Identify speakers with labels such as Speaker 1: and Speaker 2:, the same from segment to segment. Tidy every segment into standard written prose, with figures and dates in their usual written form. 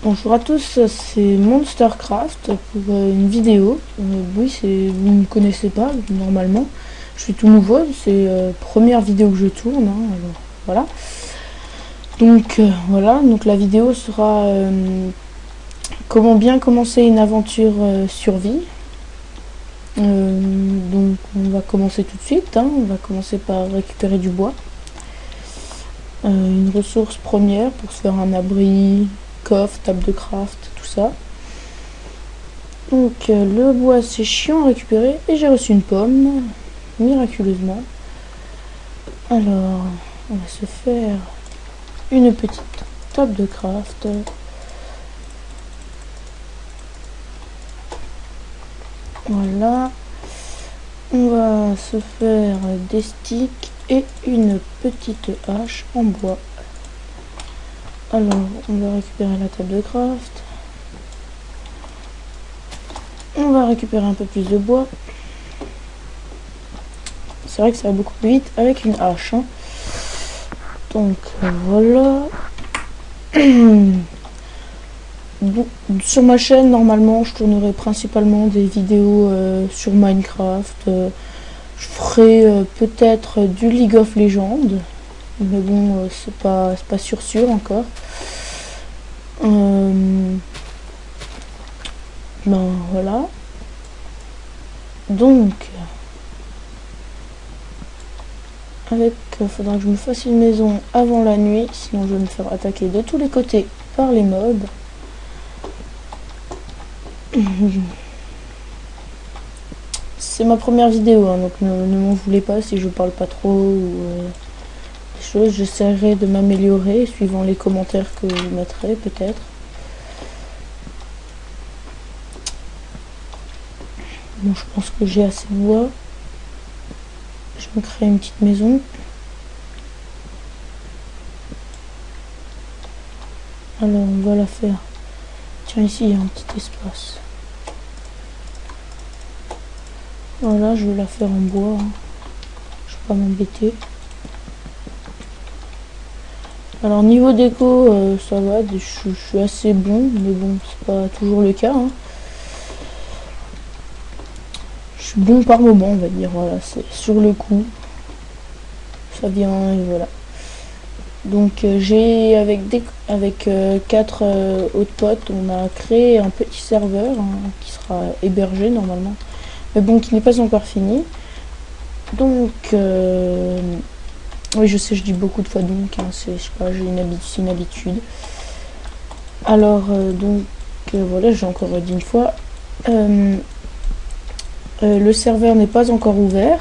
Speaker 1: Bonjour à tous, c'est Monstercraft pour une vidéo. Oui, vous ne me connaissez pas normalement. Je suis tout nouveau, c'est première vidéo que je tourne. Alors, voilà. Donc voilà, donc la vidéo sera comment bien commencer une aventure survie. Donc on va commencer tout de suite. On va commencer par récupérer du bois. Une ressource première pour se faire un abri, coffre, table de craft, tout ça. Donc le bois c'est chiant à récupérer et j'ai reçu une pomme, miraculeusement. Alors on va se faire une petite table de craft. Voilà. On va se faire des sticks et une petite hache en bois. Alors on va récupérer la table de craft. On va récupérer un peu plus de bois. C'est vrai que ça va beaucoup plus vite avec une hache. Donc voilà. Bon, sur ma chaîne, normalement, je tournerai principalement des vidéos sur Minecraft. Je ferai peut-être du League of Legends. Mais bon, c'est pas sûr encore. Ben voilà. Donc, faudra que je me fasse une maison avant la nuit, sinon je vais me faire attaquer de tous les côtés par les mobs. C'est ma première vidéo, donc ne m'en voulez pas si je parle pas trop ou des choses. J'essaierai de m'améliorer suivant les commentaires que vous mettrez peut-être. Bon, je pense que j'ai assez de bois. Je me crée une petite maison. Alors on va la faire. Tiens, ici il y a un petit espace. Voilà, je vais la faire en bois. Je vais pas m'embêter. Alors niveau déco, ça va, je suis assez bon, mais bon, c'est pas toujours le cas. Je suis bon par moment, on va dire, voilà, c'est sur le coup. Ça vient et voilà. Donc j'ai avec 4 autres potes, on a créé un petit serveur qui sera hébergé normalement, mais bon, qui n'est pas encore fini. Donc oui, je sais, je dis beaucoup de fois donc, je sais pas, j'ai une habitude. Alors voilà, j'ai encore dit une fois, le serveur n'est pas encore ouvert,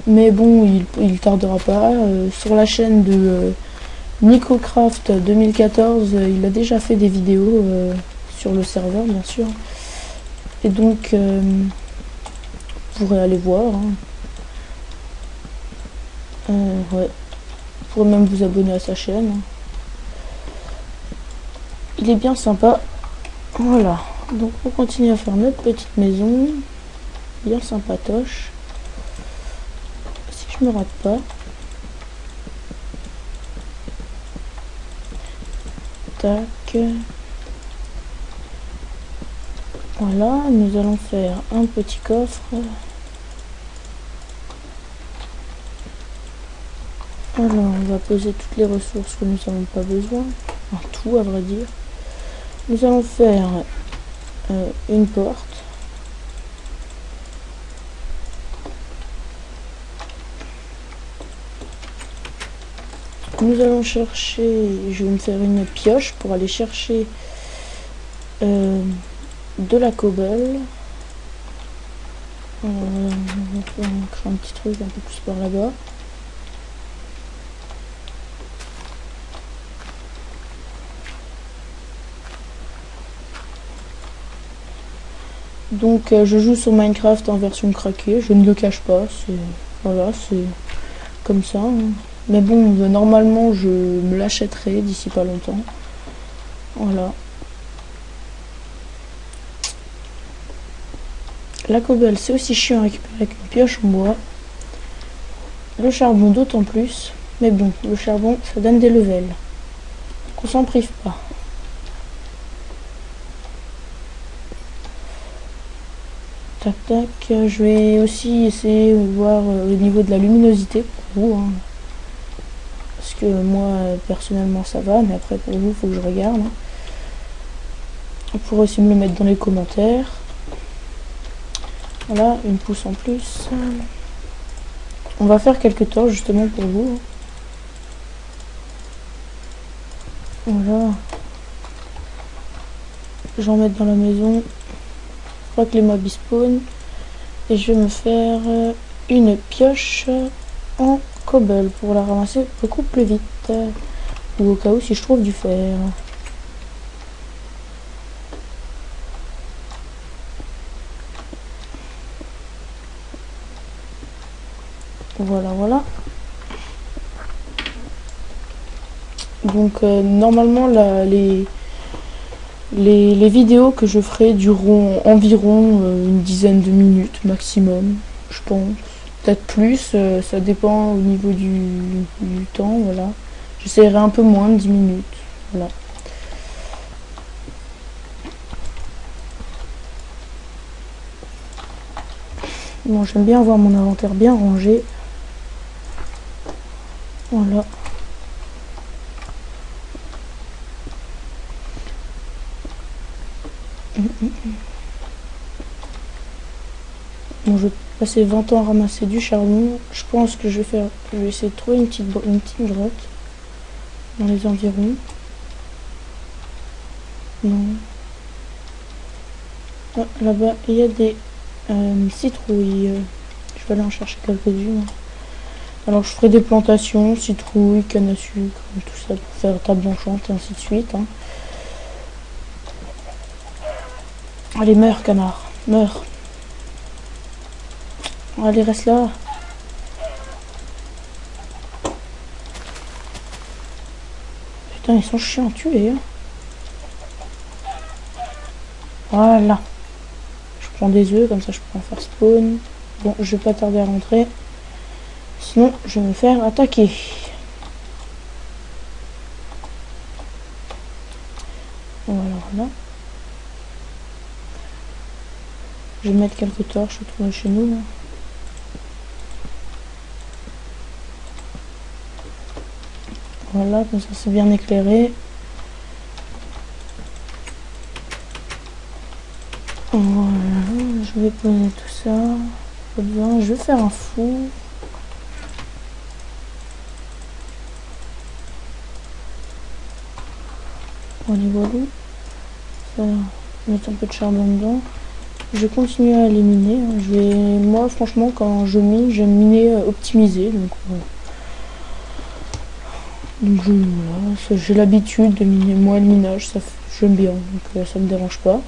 Speaker 1: mais bon, il tardera pas. Sur la chaîne de NicoCraft 2014, il a déjà fait des vidéos sur le serveur, bien sûr. Et donc, vous pourrez aller voir. Ouais. Vous pourrez même vous abonner à sa chaîne. Il est bien sympa. Voilà. Donc, on continue à faire notre petite maison. Bien sympatoche. Si je me rate pas. Tac. Voilà, nous allons faire un petit coffre. Alors, on va poser toutes les ressources que nous n'avons pas besoin. Enfin, tout, à vrai dire. Nous allons faire une porte. Nous allons chercher, je vais me faire une pioche pour aller chercher de la cobble. On va créer un petit truc un peu plus par là-bas. Donc je joue sur Minecraft en version craquée, je ne le cache pas, voilà, c'est comme ça. Mais bon, normalement je me l'achèterai d'ici pas longtemps. Voilà. La cobble, c'est aussi chiant à récupérer avec une pioche en bois. Le charbon d'autant plus. Mais bon, le charbon, ça donne des levels. On s'en prive pas. tac tac. Je vais aussi essayer de voir au niveau de la luminosité pour vous, hein. Parce que moi personnellement ça va, mais après pour vous il faut que je regarde, hein. On pourrait aussi me le mettre dans les commentaires. Voilà, une pouce en plus. On va faire quelques torches justement pour vous. Voilà. Je vais en mettre dans la maison. Je crois que les mobs spawn. Et je vais me faire une pioche en cobble pour la ramasser beaucoup plus vite. Ou au cas où si je trouve du fer. Voilà, voilà. Donc normalement les vidéos que je ferai dureront environ une dizaine de minutes maximum, je pense. Peut-être plus, ça dépend au niveau du temps, voilà. J'essaierai un peu moins de 10 minutes, voilà. Bon, j'aime bien avoir mon inventaire bien rangé. Voilà. Bon, je vais passer 20 ans à ramasser du charbon. Je pense que je vais essayer de trouver une petite grotte dans les environs. Non. Ah, là-bas, il y a des citrouilles. Je vais aller en chercher quelques-unes. Alors, je ferai des plantations, citrouilles, canne à sucre, tout ça pour faire table blanchante et ainsi de suite, hein. Allez, meurs, canard. Meurs. Allez, reste là. Putain, ils sont chiants à tuer, hein. Voilà. Je prends des œufs, comme ça je peux en faire spawn. Bon, je vais pas tarder à rentrer. Sinon, je vais me faire attaquer. Voilà, voilà. Je vais mettre quelques torches autour de chez nous, là. Voilà, comme ça c'est bien éclairé. Voilà, je vais poser tout ça. Pas besoin. Je vais faire un four. Voilà, voilà. Ça, mettre un peu de charbon dedans. Je vais continuer à les miner, hein. Moi franchement quand je mine, j'aime miner optimisé. Donc voilà, j'ai l'habitude de miner. Moi le minage, j'aime bien, donc ça me dérange pas.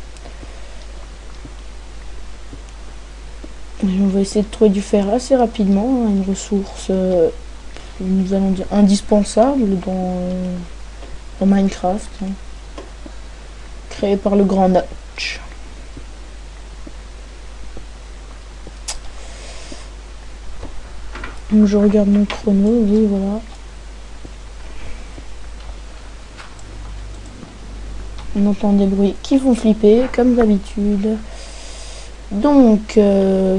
Speaker 1: Et on va essayer de trouver du fer assez rapidement, hein, une ressource, nous allons dire indispensable dans Minecraft, hein, créé par le grand Notch. Donc je regarde mon chrono, oui voilà. On entend des bruits qui font flipper, comme d'habitude. Donc,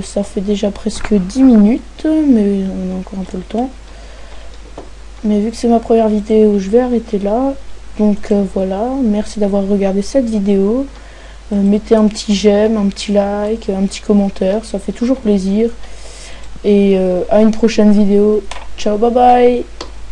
Speaker 1: ça fait déjà presque 10 minutes, mais on a encore un peu le temps. Mais vu que c'est ma première vidéo, je vais arrêter là. Donc voilà, merci d'avoir regardé cette vidéo. Mettez un petit j'aime, un petit like, un petit commentaire, ça fait toujours plaisir. Et à une prochaine vidéo. Ciao, bye bye!